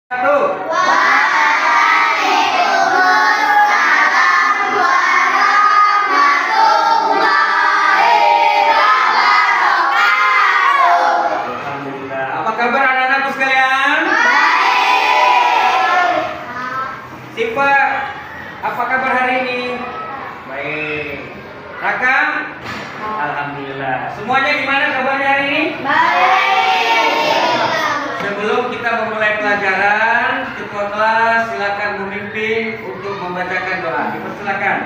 Satu. Alhamdulillah. Apa kabar anak-anakku sekalian? Baik. Siva, apa kabar hari ini? Baik. Raka? Alhamdulillah. Semuanya gimana kabarnya hari ini? Baik. Sebelum kita memulai pelajaran, ketua kelas silakan memimpin untuk membacakan doa. Dipersilakan.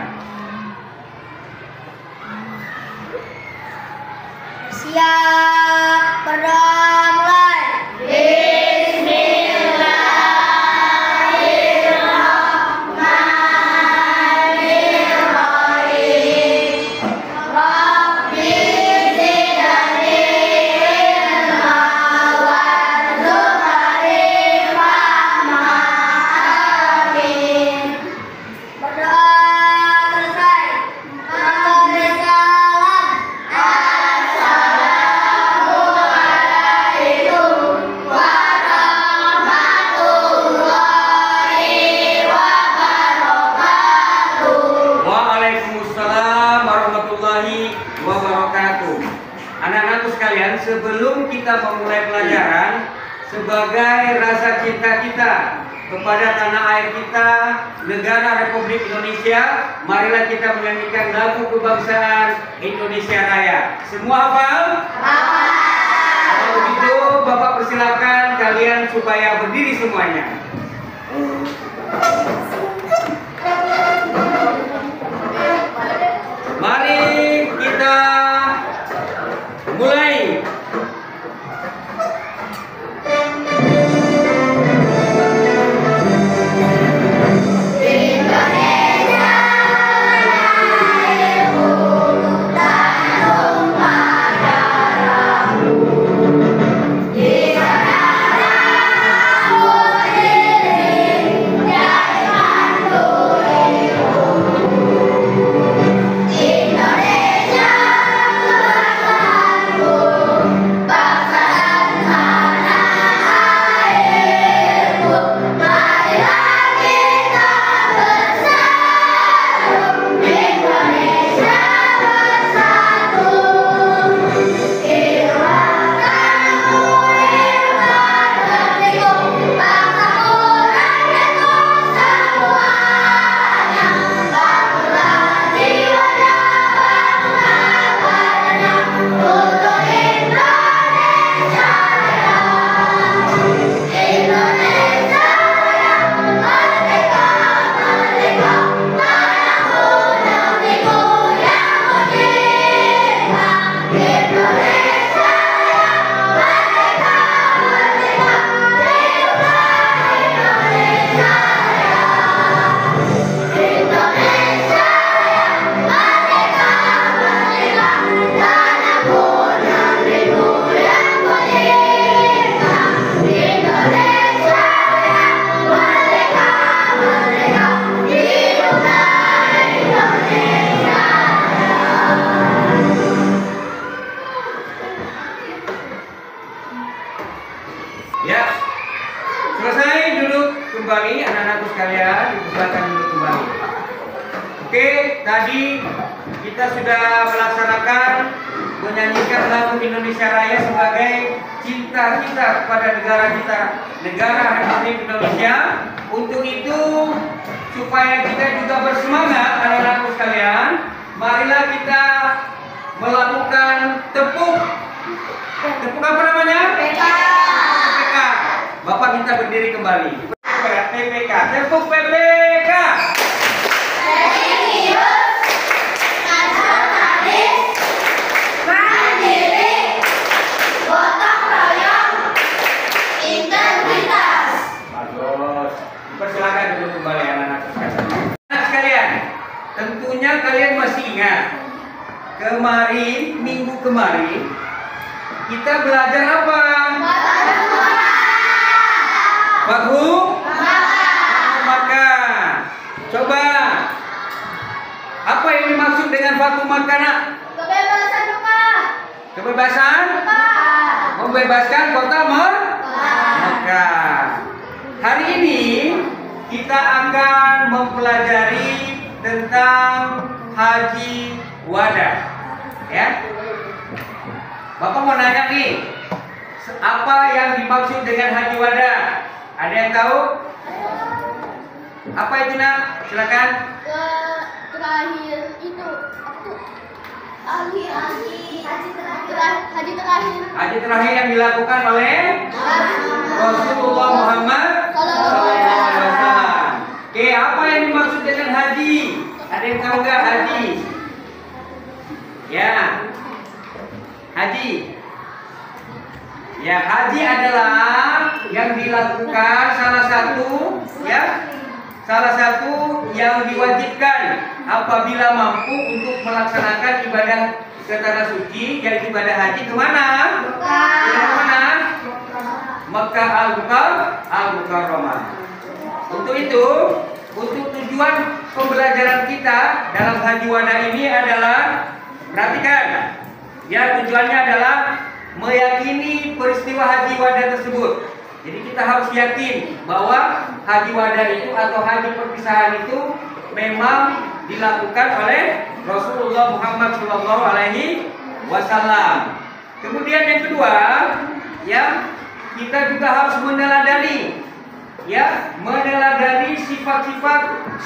Siap, mulai. Bismillahirrahmanirrahim. Rabbi zidni ilma warzuqni fahma. Amin. Berdoa selesai. Waalaikumsalam. Assalamualaikum warahmatullahi wabarakatuh. Waalaikumsalam warahmatullahi wabarakatuh. Anak-anakku sekalian, sebelum kita memulai pelajaran, sebagai rasa cinta kita kepada tanah air kita, negara Republik Indonesia, marilah kita menyanyikan lagu kebangsaan Indonesia Raya. Semua hafal? Kalau begitu, Bapak persilakan kalian supaya berdiri semuanya. Mari kita mulai. Ya, selesai duduk kembali anak-anakku sekalian, dipersilakan duduk kembali. Oke, tadi kita sudah melaksanakan menyanyikan lagu Indonesia Raya sebagai cinta kita kepada negara kita, negara Republik Indonesia. Untuk itu, supaya kita juga bersemangat anak-anakku sekalian, marilah kita melakukan tepuk apa namanya? PPK. Bapak minta berdiri kembali. PPK, tepuk PPK. Serius, nasionalis, mandiri, gotong royong, integritas. Bagus. Persilakan duduk kembali anak-anak sekalian. Anak sekalian, tentunya kalian masih ingat minggu kemarin kita belajar apa? Bahu makan. Coba, apa yang dimaksud dengan Fatu Makana? Kebebasan, Pak. Kebebasan? Pak. Membebaskan kota Mekah. hari ini kita akan mempelajari tentang haji wada. Ya. Bapak mau nanya nih, apa yang dimaksud dengan haji wada? Ada yang tahu? Apa itu, Nak? Silakan. Terakhir itu haji terakhir. Haji terakhir yang dilakukan oleh Rasulullah Muhammad SAW. Oke, apa yang dimaksud dengan haji? Ada yang tahu nggak haji? Ya, haji. Ya, haji adalah yang dilakukan salah satu yang diwajibkan apabila mampu untuk melaksanakan ibadah ke tanah suci, yaitu ibadah haji kemana? Kemana? Mekah Al-Mukarramah. Untuk itu, untuk tujuan pembelajaran kita dalam haji wada ini adalah, perhatikan, ya, tujuannya adalah meyakini peristiwa haji wada tersebut. Jadi kita harus yakin bahwa haji wada itu atau haji perpisahan itu memang dilakukan oleh Rasulullah Muhammad SAW. Kemudian yang kedua, ya, kita juga harus meneladani sifat-sifat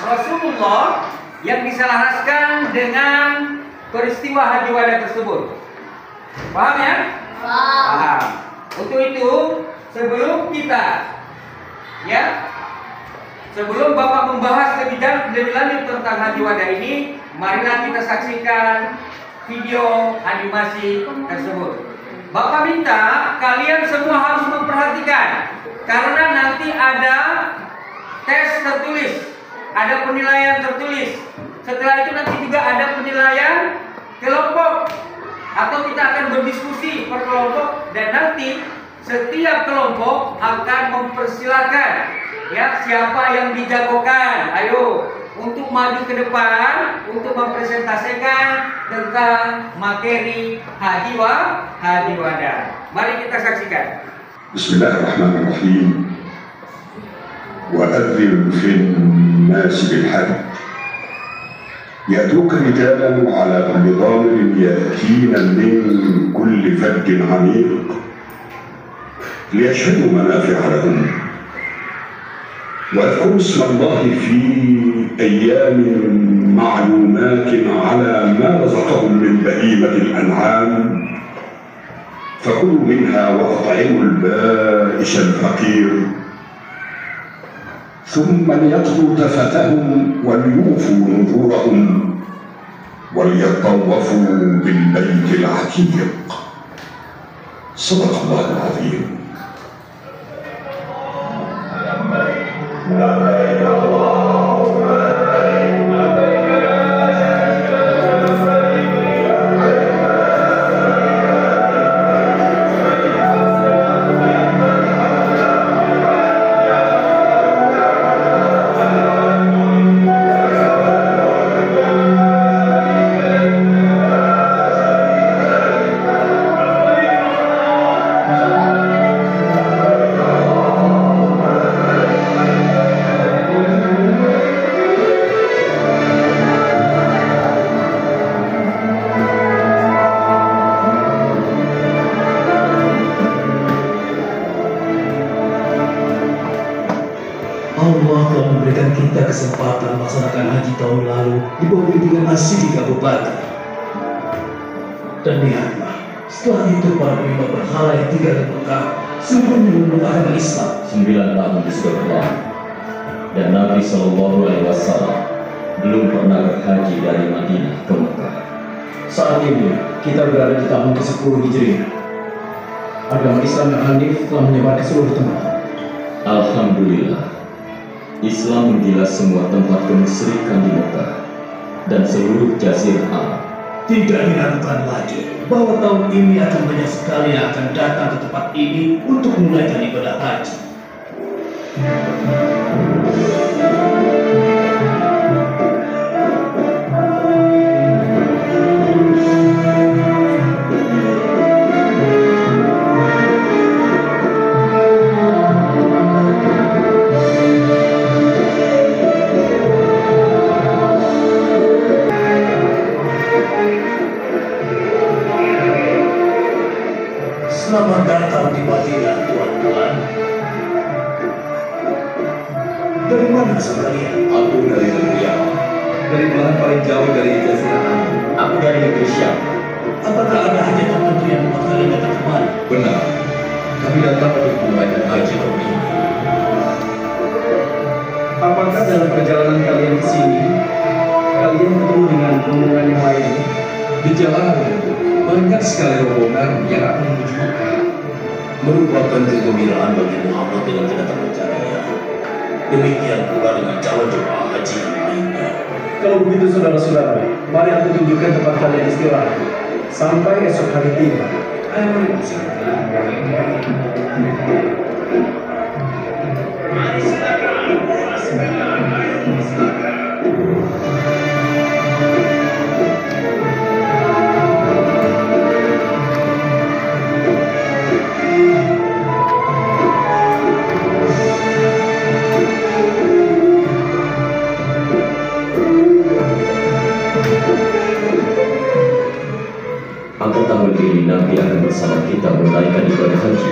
Rasulullah yang diselaraskan dengan peristiwa haji wada tersebut. Paham ya? Paham. Untuk itu, sebelum Bapak membahas lebih lanjut tentang haji wada ini, marilah kita saksikan video animasi tersebut. Bapak minta kalian semua harus memperhatikan, karena nanti ada tes tertulis, ada penilaian tertulis. Setelah itu nanti juga ada penilaian kelompok, atau kita akan berdiskusi per kelompok, dan nanti setiap kelompok akan mempersilahkan, ya, siapa yang dijagokan, ayo, untuk maju ke depan untuk mempresentasikan tentang materi haji wada. Mari kita saksikan. Bismillahirrahmanirrahim. وأذن في الناس بالحج يأتوك رجالا على كل ضامر يأتين من كل فج عميق ليشهدوا منافع لهم واذكروا اسم الله في أيام معلومات على ما رزقهم من بهيمة الأنعام فكلوا منها وأطعموا البائس الفقير ثم ليقضوا تفتهم وليوفوا نذورهم وليطوفوا بالبيت العتيق. صدق الله العظيم. Allah telah memberikan kita kesempatan melaksanakan haji tahun lalu di bawah bimbingan Asy-Syidik Abu Bakar. Dan lihatlah, setelah itu para penyembah berhala yang tinggal di Mekah semuanya memeluk agama Islam. 9 tahun sudah berlalu dan Nabi SAW belum pernah berhaji dari Madinah ke Mekah. Saat ini kita berada di tahun ke-10 Hijriah. Agama Islam yang hanif telah menyebar ke seluruh tempat. Alhamdulillah, Islam menggilas semua tempat kemusyrikan di Mekah dan seluruh Jazirah Arab. Tidak diragukan lagi bahwa tahun ini akan banyak sekali yang akan datang ke tempat ini untuk menunaikan ibadah haji. Dari mana asal kalian? Aku dari negeri Yaman. Dari belahan paling jauh dari Jazirah Arab. Aku dari negeri Syam. Apakah ada hajat tertentu yang membuat kalian datang kemari? Benar. Kami datang untuk menunaikan haji tahun ini. Apakah dalam perjalanan kalian ke sini, kalian bertemu dengan rombongan yang lain? Di jalan banyak sekali rombongan yang akan menuju Mekah. Merupakan kegembiraan bagi Muhammad dengan kedatangan caranya. Demikian pula dengan calon jemaah haji yang lainnya. Kalau begitu saudara-saudara, mari aku tunjukkan tempat kalian istirahat sampai esok hari tiba. Ayo mari bersama. Apa tahun ini Nabi akan bersama kita menunaikan ibadah haji?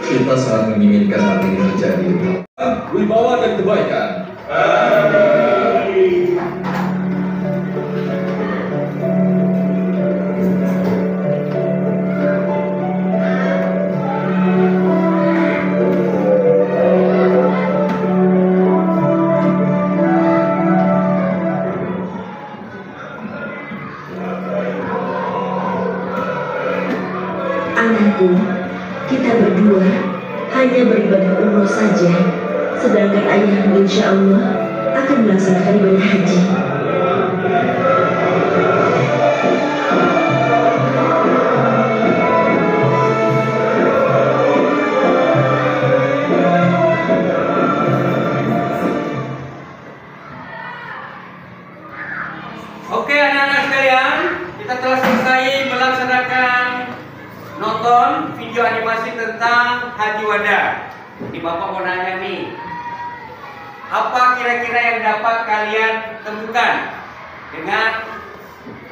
Kita sangat menginginkan hal ini terjadi. Wibawa dan kebaikan. Anakku, kita berdua hanya beribadah umroh saja, sedangkan ayahmu insya Allah akan melaksanakan ibadah haji. Oke anak-anak sekalian, kita telah selesai melaksanakan nonton video animasi tentang Haji Wada. Jadi Bapak mau nanya nih, apa kira-kira yang dapat kalian temukan dengan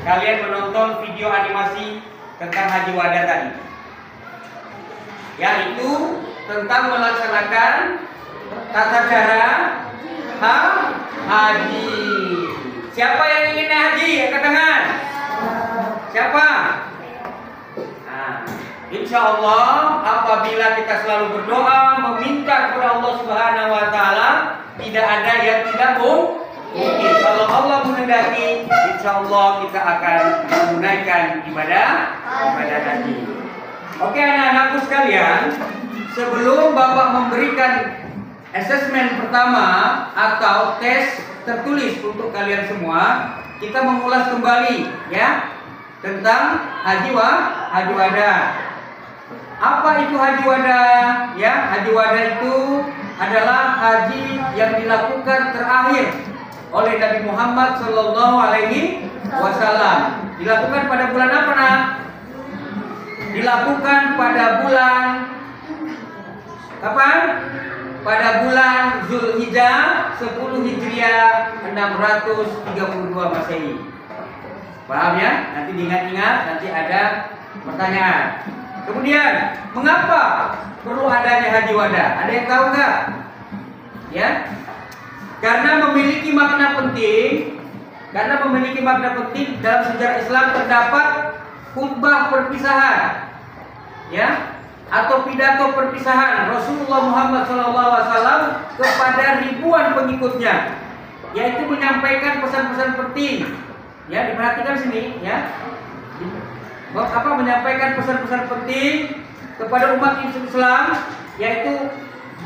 kalian menonton video animasi tentang Haji Wada tadi? Yaitu tentang melaksanakan tata cara haji. Siapa yang ingin haji? Angkat tangan. Siapa? Nah, insya Allah apabila kita selalu berdoa meminta kepada Allah Subhanahu Wa Taala, tidak ada yang tidak mungkin. Kalau Allah menghendaki, insya Allah kita akan menunaikan ibadah haji. Oke anak-anakku sekalian, sebelum Bapak memberikan asesmen pertama atau tes tertulis untuk kalian semua, kita mengulas kembali ya tentang haji wada. Apa itu haji wada? Ya, haji wada itu adalah haji yang dilakukan terakhir oleh Nabi Muhammad Sallallahu Alaihi Wasallam. Dilakukan pada bulan apa nak? Dilakukan pada bulan kapan? Pada bulan Zulhijjah 10 Hijriah 632 Masehi. Paham ya? Nanti diingat-ingat, nanti ada pertanyaan. Kemudian, mengapa perlu adanya haji wada? Ada yang tahu nggak? Ya, karena memiliki makna penting. Karena memiliki makna penting dalam sejarah Islam terdapat khutbah perpisahan, ya, atau pidato perpisahan Rasulullah Muhammad SAW kepada ribuan pengikutnya, yaitu menyampaikan pesan-pesan penting. Ya, diperhatikan sini, ya. Menyampaikan pesan-pesan penting kepada umat Islam, yaitu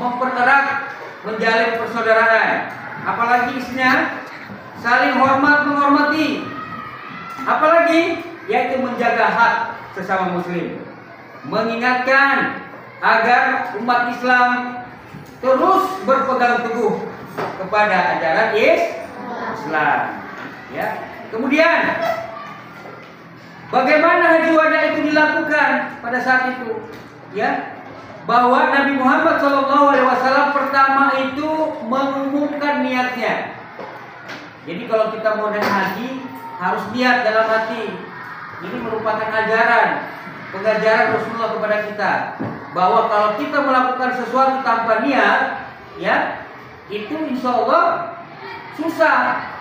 mempererat, menjalin persaudaraan. Apalagi isinya saling hormat menghormati. Apalagi yaitu menjaga hak sesama muslim. Mengingatkan agar umat Islam terus berpegang teguh kepada ajaran Islam. Ya. Kemudian bagaimana haji wada itu dilakukan pada saat itu? Ya, bahwa Nabi Muhammad SAW pertama itu mengumumkan niatnya. Jadi kalau kita mau naik haji harus niat dalam hati. Ini merupakan pengajaran Rasulullah kepada kita, bahwa kalau kita melakukan sesuatu tanpa niat, ya, itu insya Allah susah.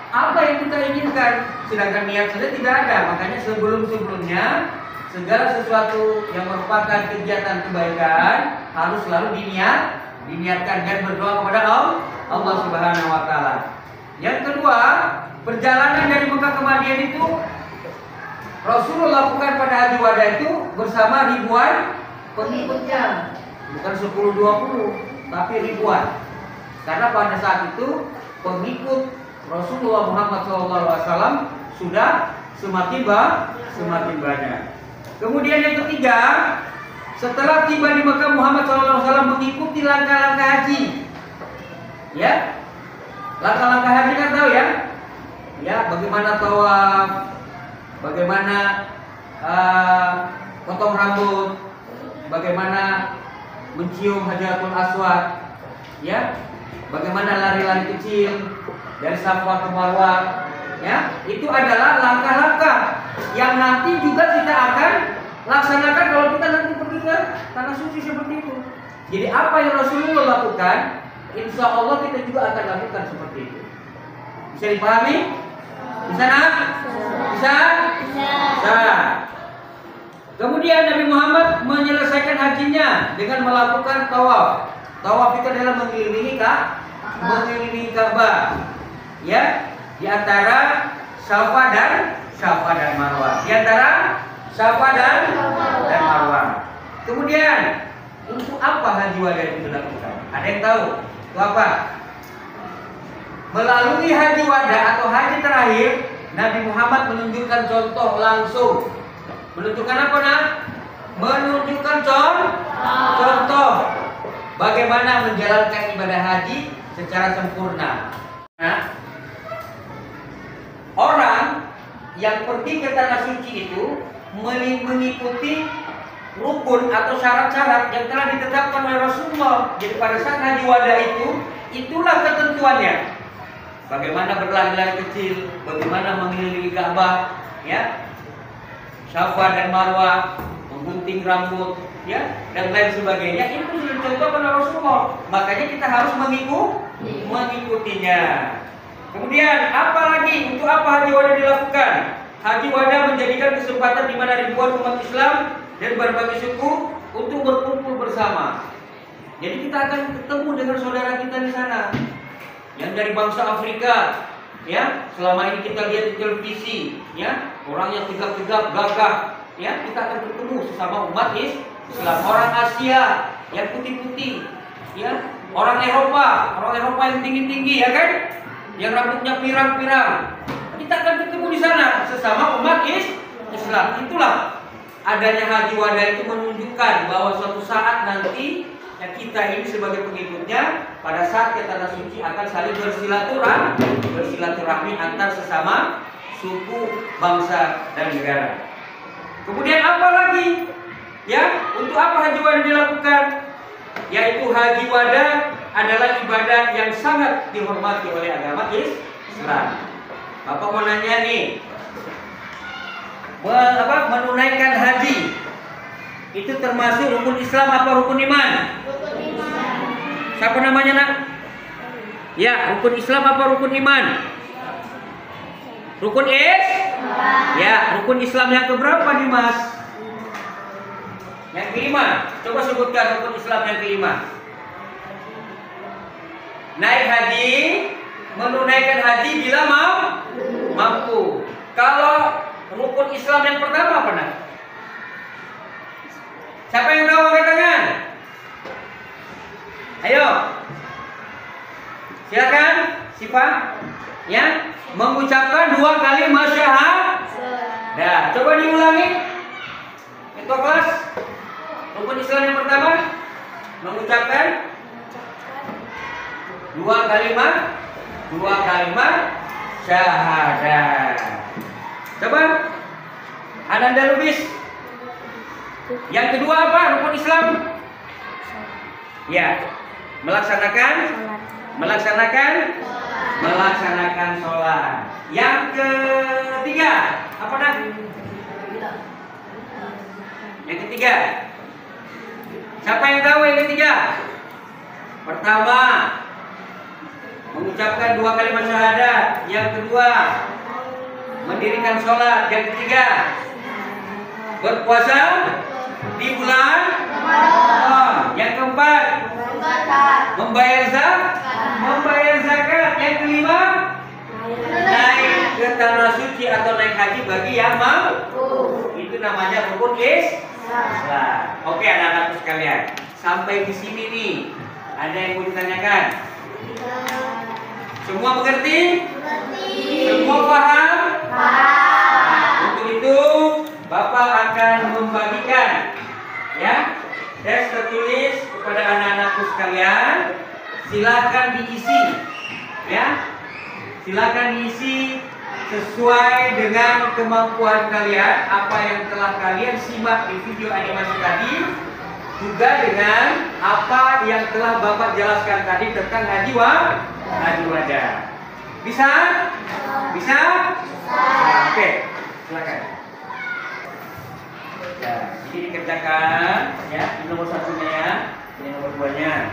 Apa yang kita inginkan, sedangkan niat saja tidak ada. Makanya sebelumnya segala sesuatu yang merupakan kegiatan kebaikan harus selalu diniatkan dan berdoa kepada Allah Subhanahu wa taala. Yang kedua, perjalanan dari Mekah ke Madinah itu Rasulullah lakukan pada haji wada itu bersama ribuan pengikutnya. Bukan 10-20, tapi ribuan. Karena pada saat itu pengikut Rasulullah Muhammad SAW sudah semakin banyak. Kemudian yang ketiga, setelah tiba di Mekah, Muhammad SAW mengikuti langkah-langkah haji. Ya, langkah-langkah haji kan tahu ya? Ya, bagaimana tawaf, bagaimana potong rambut, bagaimana mencium Hajarul Aswad, ya, bagaimana lari-lari kecil dari Safa ke Marwah, ya, itu adalah langkah-langkah yang nanti juga kita akan laksanakan kalau kita nanti pergi ke tanah suci seperti itu. Jadi apa yang Rasulullah lakukan, insya Allah kita juga akan lakukan seperti itu. Bisa dipahami? Bisa nak? Bisa? Bisa. Kemudian Nabi Muhammad menyelesaikan hajinya dengan melakukan tawaf. Tawaf itu adalah mengelilingi Ka'bah. Ya, di antara Safa dan Marwah. Di antara Safa dan Marwah. Kemudian untuk apa haji wada itu dilakukan? Ada yang tahu? Itu apa? Melalui haji wada atau haji terakhir, Nabi Muhammad menunjukkan contoh langsung. Menunjukkan apa, nak? Menunjukkan contoh bagaimana menjalankan ibadah haji secara sempurna. Nah, orang yang pergi ke tanah suci itu mengikuti rukun atau syarat-syarat yang telah ditetapkan oleh Rasulullah. Jadi pada saat haji wada itu, itulah ketentuannya. Bagaimana berlari-lari kecil, bagaimana mengelilingi Ka'bah, ya, Safa dan Marwah, menggunting rambut, ya, dan lain sebagainya. Itu sudah dicontohkan oleh Rasulullah. Makanya kita harus mengikutinya. Kemudian apa lagi? Untuk apa haji wada dilakukan? Haji wada menjadikan kesempatan di mana ribuan umat Islam dan berbagai suku untuk berkumpul bersama. Jadi kita akan ketemu dengan saudara kita di sana yang dari bangsa Afrika, ya. Selama ini kita lihat di televisi, ya, orang yang tegap-tegap, gagah, ya. Kita akan ketemu sesama umat Islam. Orang Asia yang putih-putih, ya. Orang Eropa yang tinggi-tinggi, ya kan? Yang rambutnya pirang-pirang. Kita akan ketemu di sana sesama umat Islam. Itulah adanya haji wada itu menunjukkan bahwa suatu saat nanti ya kita ini sebagai pengikutnya pada saat ke tanah suci akan saling bersilaturahmi antar sesama suku, bangsa dan negara. Kemudian apa lagi? Ya, untuk apa haji wada dilakukan? Yaitu haji wada adalah ibadah yang sangat dihormati oleh agama Islam. Bapak mau nanya nih, menunaikan haji itu termasuk rukun Islam apa rukun iman? Siapa namanya, nak? Ya, rukun Islam apa rukun iman? Rukun Ya, rukun Islam yang keberapa nih, Mas? Yang kelima. Coba sebutkan rukun Islam yang kelima. Naik haji, menunaikan haji bila mampu. Kalau rukun Islam yang pertama apa, nak? Siapa yang tahu angkat tangan? Ayo. Silakan, Sipa. Ya, mengucapkan 2 kali syahadat. Nah, coba diulangi. Ketua kelas. Rukun Islam yang pertama mengucapkan 2 kalimat syahadat. Coba Ananda Lubis. Yang kedua apa? Rukun Islam? Ya, melaksanakan sholat. Yang ketiga apa, nak? Yang ketiga. Siapa yang tahu yang ketiga? Pertama, ucapkan 2 kalimat syahadat. Yang kedua, mendirikan sholat. Yang ketiga, berpuasa di bulan Ramadan. Yang keempat, membayar zakat. Yang kelima, naik ke tanah suci atau naik haji bagi yang mampu. Itu namanya rukun Islam. Oke anak-anakku sekalian, sampai di sini nih, ada yang mau ditanyakan? Semua mengerti? Semua paham? Untuk itu Bapak akan membagikan ya tes tertulis kepada anak-anakku sekalian. Silakan diisi ya. Silakan diisi sesuai dengan kemampuan kalian, apa yang telah kalian simak di video animasi tadi, juga dengan apa yang telah Bapak jelaskan tadi tentang haji wajah. Bisa? Bisa? Nah, oke, silakan. Ya, ini dikerjakan ya, ini nomor 1-nya ya, ini nomor 2-nya.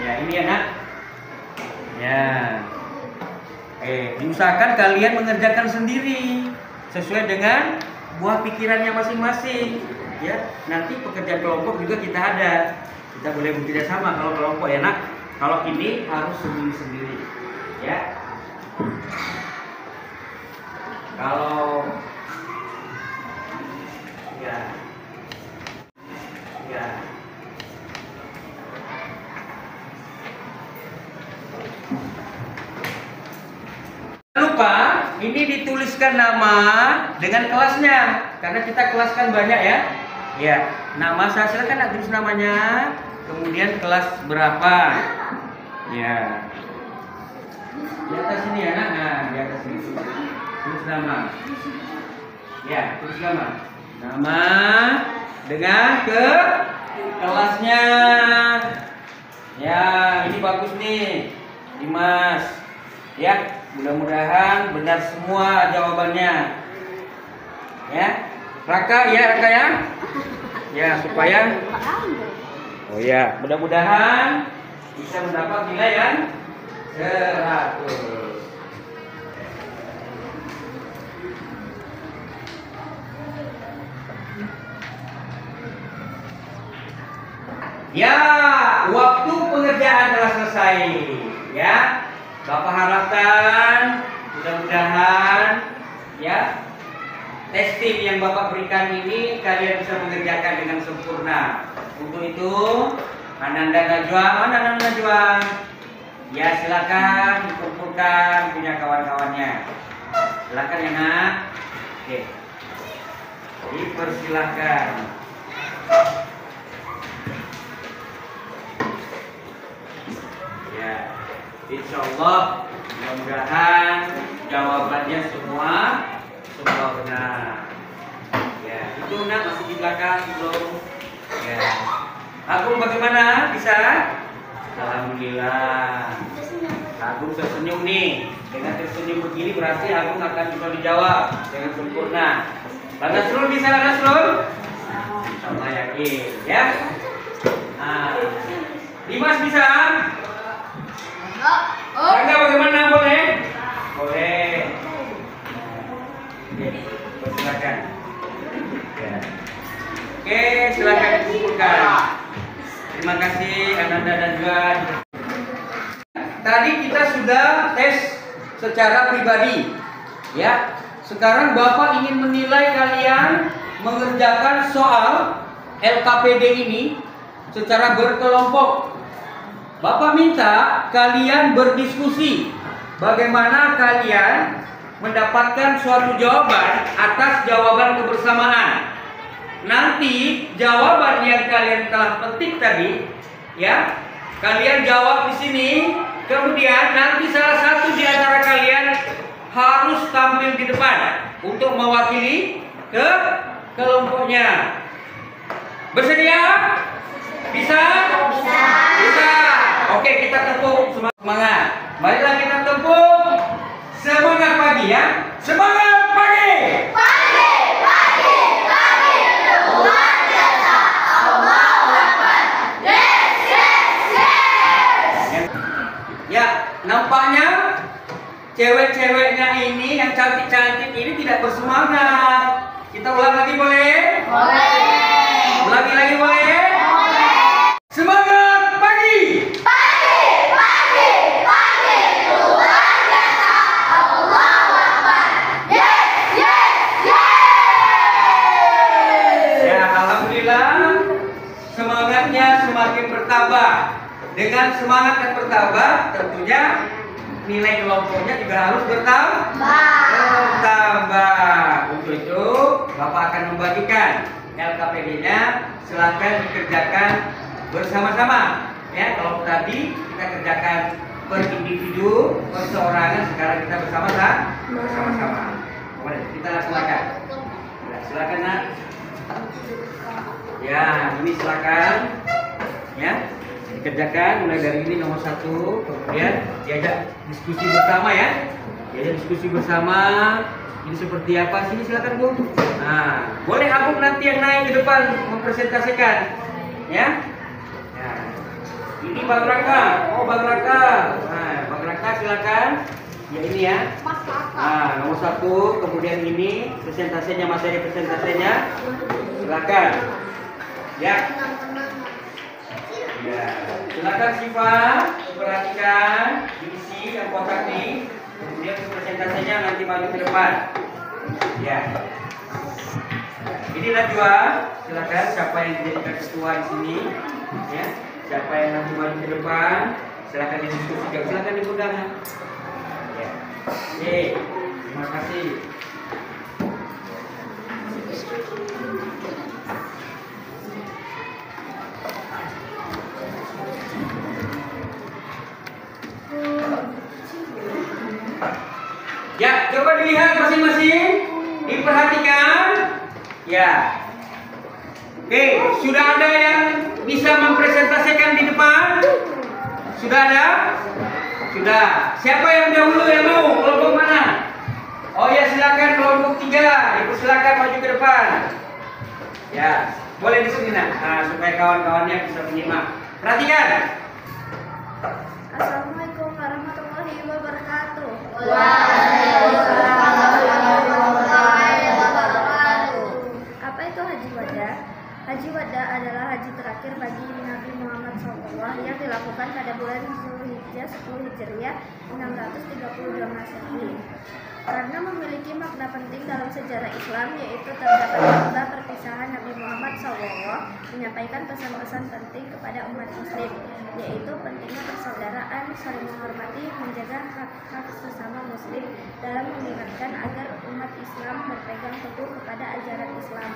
Ya, ini ya nak. Ya. Diusahakan kalian mengerjakan sendiri sesuai dengan buah pikirannya masing-masing. Ya, nanti pekerjaan kelompok juga kita ada. Kita boleh bekerja sama kalau kelompok ya nak. Kalau ini harus sendiri-sendiri. Ya. Kalau ya. Lupa, ini dituliskan nama dengan kelasnya karena kita kelaskan banyak ya. Ya, nama saya silakan nak tulis namanya, kemudian kelas berapa. Ya. Di atas ini ya nak, nah di atas ini tulis nama. Ya, tulis nama. Nama dengan ke kelasnya. Ya, ini bagus nih, Dimas. Ya. Mudah-mudahan benar semua jawabannya. Ya. Raka ya. Ya, supaya mudah-mudahan bisa mendapat nilai yang 100. Ya, waktu pengerjaan telah selesai. Ya. Bapak harapkan mudah-mudahan ya testing yang Bapak berikan ini kalian bisa mengerjakan dengan sempurna. Untuk itu Ananda Najwa ya silakan dikumpulkan punya kawan-kawannya. Silakan ya nak. Oke. Dipersilakan. Ya. Insya Allah mudah-mudahan jawabannya semua benar. Ya, itu nak masih di belakang belum. Ya, Agung bagaimana bisa? Alhamdulillah. Agung tersenyum nih. Dengan tersenyum begini berarti Agung akan bisa dijawab dengan sempurna. Bang Nasrul bisa Nasrul? Insya Allah yakin ya. Nah, Dimas bisa? Rangga bagaimana boleh? Boleh. Silakan. Ya. Oke, silakan dikumpulkan. Terima kasih Ananda dan Juan. Tadi kita sudah tes secara pribadi, ya. Sekarang Bapak ingin menilai kalian mengerjakan soal LKPD ini secara berkelompok. Bapak minta kalian berdiskusi bagaimana kalian mendapatkan suatu jawaban atas jawaban kebersamaan. Nanti jawaban yang kalian telah petik tadi, ya, kalian jawab di sini. Kemudian nanti salah satu di antara kalian harus tampil di depan untuk mewakili ke kelompoknya. Bersedia? Bisa? Bisa. Oke, kita tepuk semangat. Marilah kita tepuk semangat pagi ya. Semangat pagi. Luar biasa. Allahu Akbar. Yes. Ya, nampaknya cewek-ceweknya ini yang cantik-cantik ini tidak bersemangat. Kita ulang lagi boleh? Boleh. Ulangi lagi boleh? Boleh. Semangat pagi! Pagi, pagi, pagi. Luar biasa. Allahu Akbar. Yes, yes, yes. Ya, alhamdulillah semangatnya semakin bertambah. Dengan semangat yang bertambah, tentunya nilai kelompoknya juga harus bertambah. Untuk itu, Bapak akan membagikan LKPD-nya. Silahkan dikerjakan bersama-sama. Ya, kalau tadi kita kerjakan per individu, perseorangan, sekarang kita bersama-sama. Boleh, kita laksanakan. Ya, silakan nak. Ya, ini silakan. Ya, dikerjakan mulai dari ini nomor 1, kemudian diajak diskusi bersama ya. Diajak diskusi bersama. Ini seperti apa sih? Silakan Bu. Nah, boleh Abu nanti yang naik ke depan mempresentasikan. Ya. Ya. Ini Bang Raka. Oh, Bang Raka. Nah, Bang Raka silakan. Ya ini ya. Nah, nomor 1, kemudian ini presentasinya, materi presentasinya. Silakan. Ya. Ya, silakan Siva, perhatikan diisi yang kotak nih. Kemudian presentasinya nanti maju ke depan. Ya. Ini Najwa, silakan siapa yang dijadikan ketua di sini, ya. Siapa yang nanti maju ke depan, silakan didiskusikan, silakan dipegang. Ya. Oke, terima kasih. Ya, coba dilihat masing-masing, diperhatikan. Ya. Oke, sudah ada yang bisa mempresentasikan di depan? Sudah ada? Sudah. Siapa yang dahulu yang mau? Kelompok mana? Oh ya, silakan kelompok 3. Dipersilakan maju ke depan. Ya, boleh di sini nak. Nah, supaya kawan-kawannya bisa menyimak. Perhatikan. Assalamualaikum warahmatullahi wabarakatuh. Waalaikumsalam warahmatullahi wabarakatuh. Apa itu haji wada? Haji wada adalah haji terakhir bagi Nabi Muhammad SAW yang dilakukan pada bulan Zulhijjah 10 Hijriah 632 Masehi. Karena memiliki makna penting dalam sejarah Islam, yaitu terdapat khutbah perpisahan Nabi Muhammad SAW menyampaikan pesan-pesan penting kepada umat Muslim, yaitu pentingnya persaudaraan, saling menghormati, menjaga hak-hak sesama Muslim, dalam mengingatkan agar umat Islam berpegang teguh kepada ajaran Islam.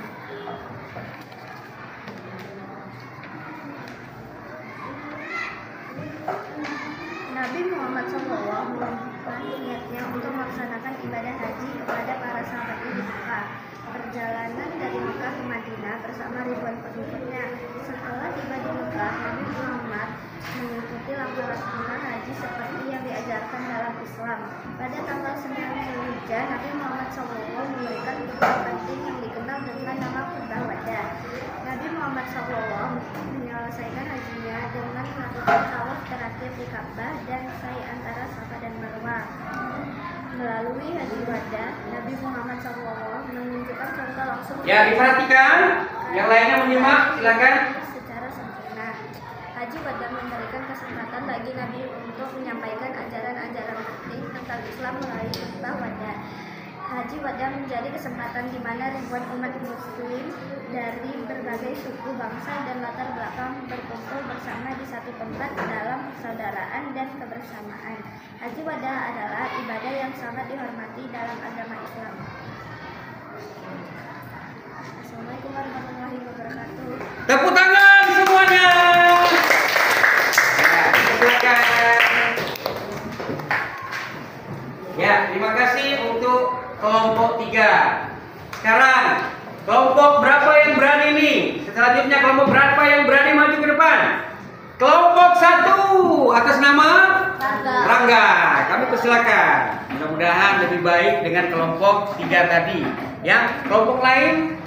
Nabi Muhammad SAW mengumumkan niatnya untuk melaksanakan ibadah haji kepada para sahabatnya di Mekah. Perjalanan dari Mekah ke Madinah bersama ribuan pengikutnya. Setelah tiba di Mekah, Nabi Muhammad mengikuti laksana haji seperti yang diajarkan dalam Islam. Pada tanggal 9 Zulhijjah, Nabi Muhammad SAW memberikan khutbah penting yang dikenal dengan nama khutbah wada. Nabi Muhammad SAW menyelesaikan hajinya dengan melakukan tawaf terakhir di Ka'bah dan sa'i antara Safa dan Marwah. Melalui haji wada, Nabi Muhammad SAW menunjukkan contoh langsung. Ya, diperhatikan. Yang lainnya menyimak, silakan. Secara sempurna, haji wada memberikan kesempatan bagi Nabi untuk menyampaikan ajaran-ajaran penting tentang Islam melalui khutbah wada. Haji wada menjadi kesempatan di mana ribuan umat Muslim dari berbagai suku, bangsa, dan latar belakang berkumpul bersama di satu tempat dalam persaudaraan dan kebersamaan. Haji wada adalah ibadah yang sangat dihormati dalam agama Islam. Assalamualaikum warahmatullahi wabarakatuh. Tepuk tangan semuanya. Ya, silakan. Ya, terima kasih untuk kelompok 3. Sekarang kelompok berapa yang berani nih? Selanjutnya kelompok berapa yang berani maju ke depan? Kelompok 1 atas nama Rangga. Kami persilakan. Mudah-mudahan lebih baik dengan kelompok 3 tadi. Ya, kelompok lain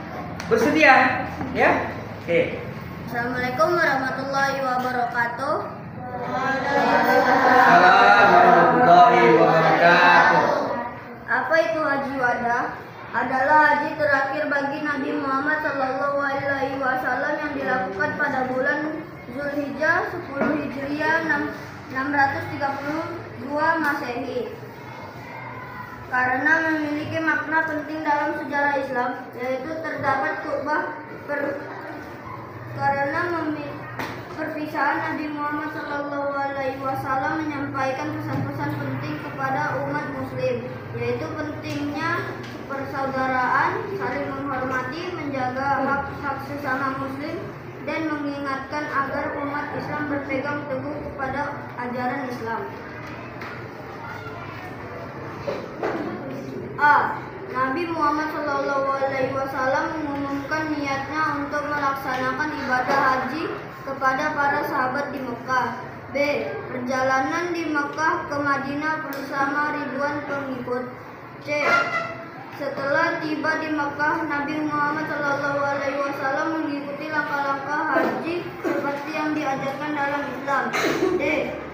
bersedia? Ya. Oke. Assalamualaikum warahmatullahi wabarakatuh. Assalamualaikum 632 Masehi. Karena memiliki makna penting dalam sejarah Islam, yaitu terdapat khutbah perpisahan Nabi Muhammad SAW menyampaikan pesan-pesan penting kepada umat Muslim, yaitu pentingnya persaudaraan, saling menghormati, menjaga hak-hak sesama Muslim, dan mengingatkan agar umat Islam berpegang teguh kepada ajaran Islam. A. Nabi Muhammad SAW mengumumkan niatnya untuk melaksanakan ibadah haji kepada para sahabat di Mekah. B. Perjalanan di Mekah ke Madinah bersama ribuan pengikut. C. Setelah tiba di Mekah, Nabi Muhammad SAW mengikuti langkah-langkah haji seperti yang diajarkan dalam Islam. D.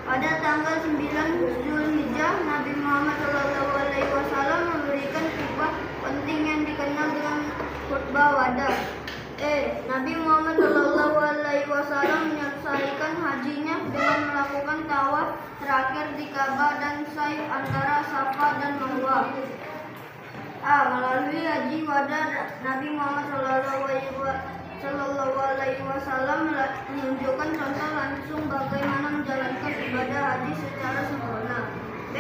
Pada tanggal 9 Zulhijjah, Nabi Muhammad SAW memberikan khutbah penting yang dikenal dengan khutbah wada. E. Nabi Muhammad SAW menyelesaikan hajinya dengan melakukan tawaf terakhir di Ka'bah dan sa'i antara Safa dan Marwah. A. Melalui haji wada, Nabi Muhammad SAW menunjukkan contoh langsung bagaimana menjalankan ibadah haji secara sempurna. B.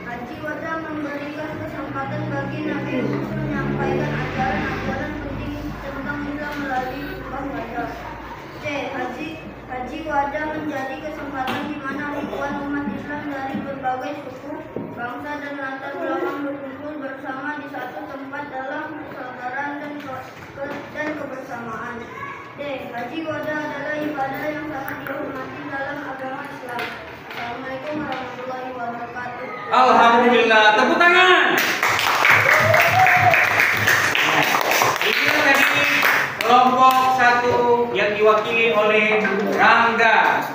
Haji wada memberikan kesempatan bagi Nabi untuk menyampaikan ajaran-ajaran penting tentang Islam melalui khutbah wada. C. Haji wada menjadi kesempatan di mana ribuan umat Islam dari berbagai suku, bangsa, dan latar belakang berkumpul bersama di satu tempat dalam persaudaraan dan kebersamaan. D. Haji wada adalah ibadah yang sangat dihormati dalam agama Islam. Assalamualaikum warahmatullahi wabarakatuh. Alhamdulillah, tepuk tangan. Ini tadi kelompok 1 yang diwakili oleh Rangga.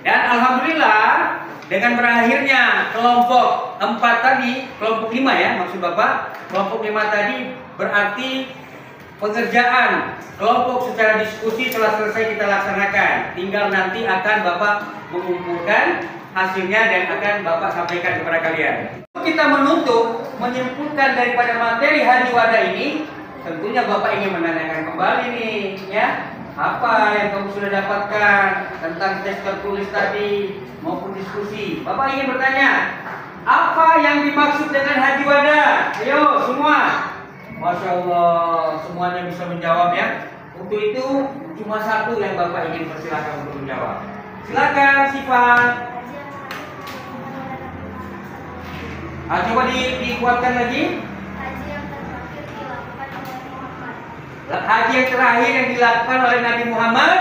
Dan alhamdulillah dengan berakhirnya kelompok 4 tadi, kelompok 5 ya maksud Bapak, kelompok 5 tadi berarti pengerjaan kelompok secara diskusi telah selesai kita laksanakan. Tinggal nanti akan Bapak mengumpulkan hasilnya dan akan Bapak sampaikan kepada kalian. Kita menutup, menyimpulkan daripada materi haji wada ini, tentunya Bapak ingin menanyakan kembali nih, ya, apa yang kamu sudah dapatkan tentang tes tertulis tadi maupun diskusi. Bapak ingin bertanya, apa yang dimaksud dengan haji wada? Ayo semua. Masya Allah, semuanya bisa menjawab ya. Untuk itu cuma satu yang Bapak ingin persilakan untuk menjawab. Silakan Sifat. Coba dikuatkan lagi. Haji yang terakhir yang dilakukan oleh Nabi Muhammad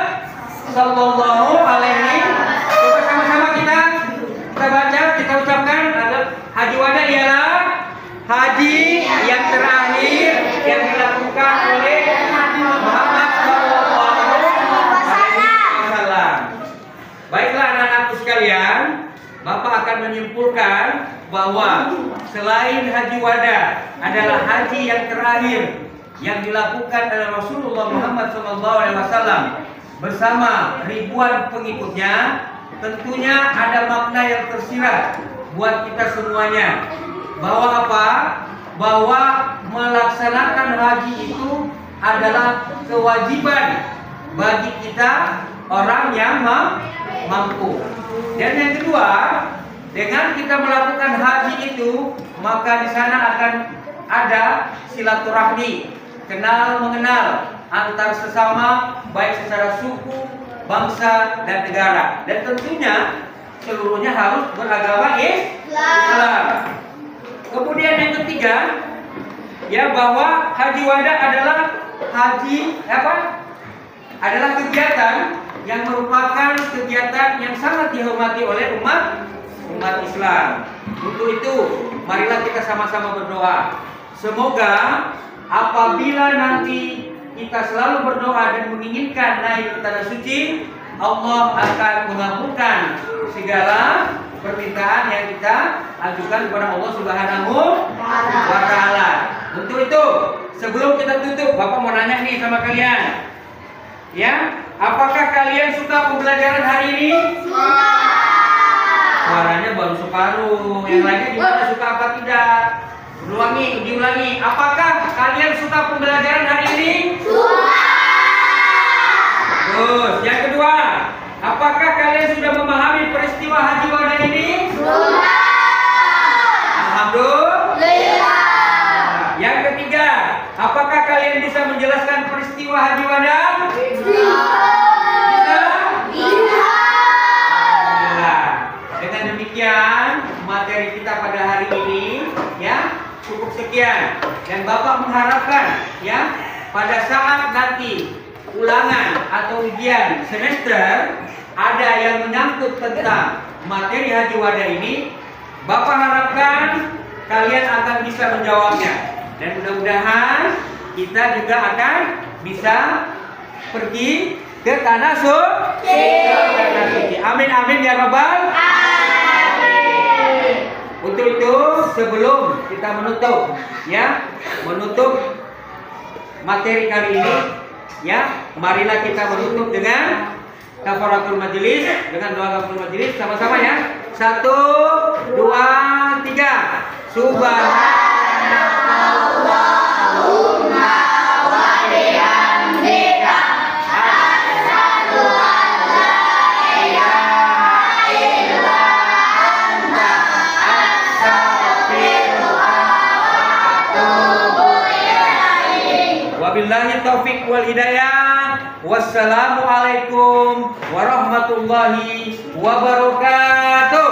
Sallallahu Alaihi. Coba sama-sama kita baca, kita ucapkan. Haji wada ialah haji yang terakhir yang dilakukan oleh Nabi Muhammad SAW. Baiklah anak-anakku sekalian, Bapak akan menyimpulkan bahwa selain haji wada adalah haji yang terakhir yang dilakukan oleh Rasulullah Muhammad SAW bersama ribuan pengikutnya, tentunya ada makna yang tersirat buat kita semuanya. Bahwa apa? Bahwa melaksanakan haji itu adalah kewajiban bagi kita orang yang mampu. Dan yang kedua, dengan kita melakukan haji itu, maka di sana akan ada silaturahmi, kenal mengenal antar sesama, baik secara suku, bangsa, dan negara. Dan tentunya seluruhnya harus beragama Islam. Kemudian yang ketiga, ya, bahwa haji wada adalah haji adalah kegiatan yang merupakan kegiatan yang sangat dihormati oleh umat Islam. Untuk itu, marilah kita sama-sama berdoa. Semoga apabila nanti kita selalu berdoa dan menginginkan naik ke tanah suci, Allah akan mengabulkan segala permintaan yang kita ajukan kepada Allah Subhanahu wa Ta'ala. Untuk itu, sebelum kita tutup, Bapak mau nanya nih sama kalian, ya, apakah kalian suka pembelajaran hari ini? baru separuh. Yang lainnya gimana, suka apa tidak? Diulangi. Apakah kalian suka pembelajaran hari ini? Terus, yang kedua, apakah kalian sudah memahami peristiwa Haji Wada ini? Alhamdulillah. Yang ketiga, apakah kalian bisa menjelaskan peristiwa Haji Wada? Bisa? Alhamdulillah. Dengan demikian, materi kita pada hari ini ya cukup sekian. Dan Bapak mengharapkan ya pada saat nanti ulangan atau ujian semester ada yang menyangkut tentang materi Haji Wada ini, Bapak harapkan kalian akan bisa menjawabnya. Dan mudah-mudahan kita juga akan bisa pergi ke tanah suci. Amin amin ya rabbal alamin. Untuk itu sebelum kita menutup materi kali ini ya, marilah kita menutup dengan kafaratul majelis, dengan doa kafaratul majelis sama-sama ya. 1, 2, 3. Subhanallahumma wa bihamdika asyhadu an la ilaha illa anta astaghfiruka wa atubu ilaik. Wabillahi taufiq wal hidayah. Wassalamualaikum warahmatullahi wabarakatuh.